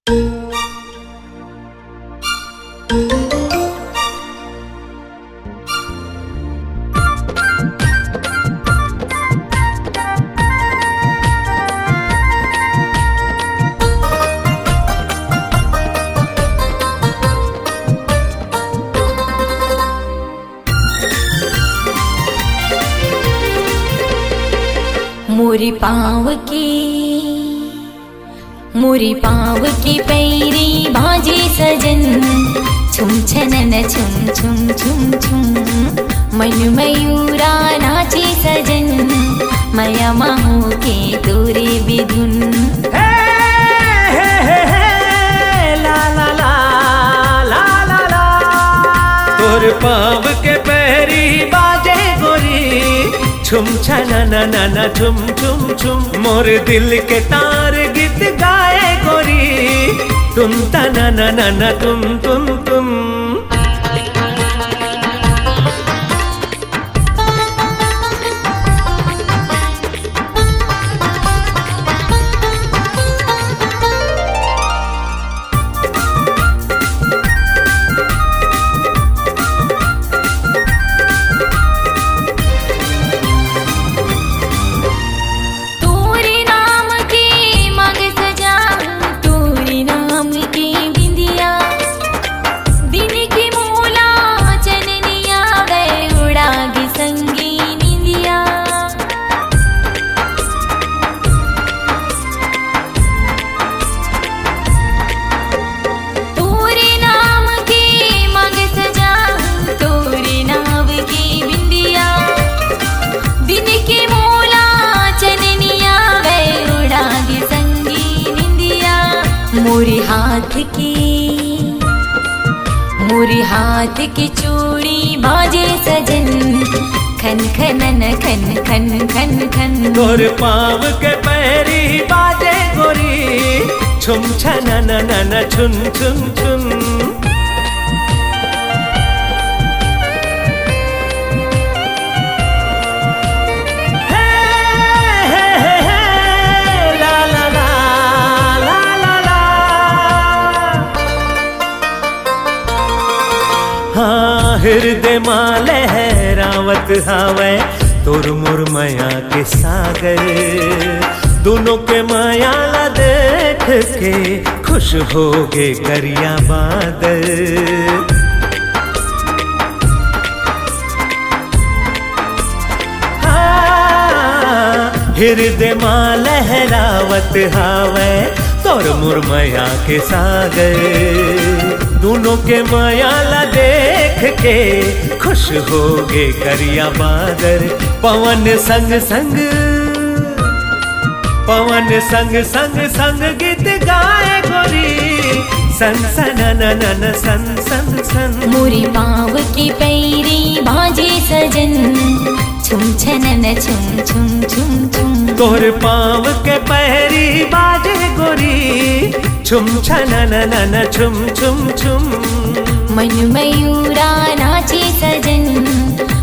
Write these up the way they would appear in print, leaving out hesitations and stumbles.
मोरी पाँव की पैरी बाजे सजन, छुम छनन छुम छुम छुम छुम। मन मयूरा नाचे सजन, मया माहो के तोरे विधुन। ला ला ला ला ला ला, तोर पाँव के पैरी बाजे गोरी, छुम छनन छुम छुम छुम। मोर दिल के तार गीत गाए गोरी, तुम तना तुम तुम तुम। मोरी हाथ की चूड़ी बाजे सजन, खन खनन खन खन खन खन। तोर पाँव के पैरी बाजे गोरी, छुम छनन छुन छुन छुन। हाँ, हृदय माँ लहरावत हावे तोर मोर माया के सागर। दोनों के माया ला देख के खुश हो गे करिया बादल। हाँ, हृदय माँ लहरावत हावे तोर मोर माया के सागर। दोनों के माया ला देख के खुश हो गे करिया बादर। पवन संग संग संग गीत गाए गोरी, सन सननन सन सन सन। मोरी पाँव की पैरी बाजे सजन, छुम छनन छुम छुम छुम छुम। तोर पाँव के पैरी बाजे गोरी, छुम छनन छुम छुम छुम। मन मयूरा नाचे सजन,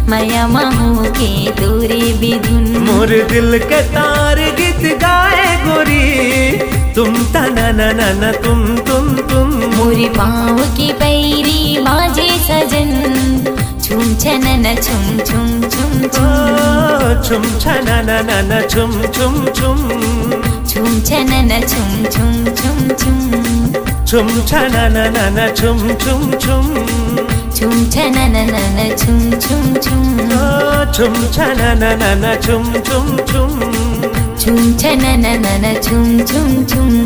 मया माहो के तोरे विधुन। मोर दिल के तार गीत गाए गोरी, तुम तना तुम तुम तुम। मोरी पाँव की पैरी बाजे सजन, छुम छनन छुम छुम छुम छुम। छुम छनन छुम छुम छुम। छुम छनन छुम छुम छुम छुम। छुम छनन छुम छुम छुम। छुम छनन छुम छुम छुम। छुम छनन छुम छुम छुम। छुम छनन छुम छुम छुम।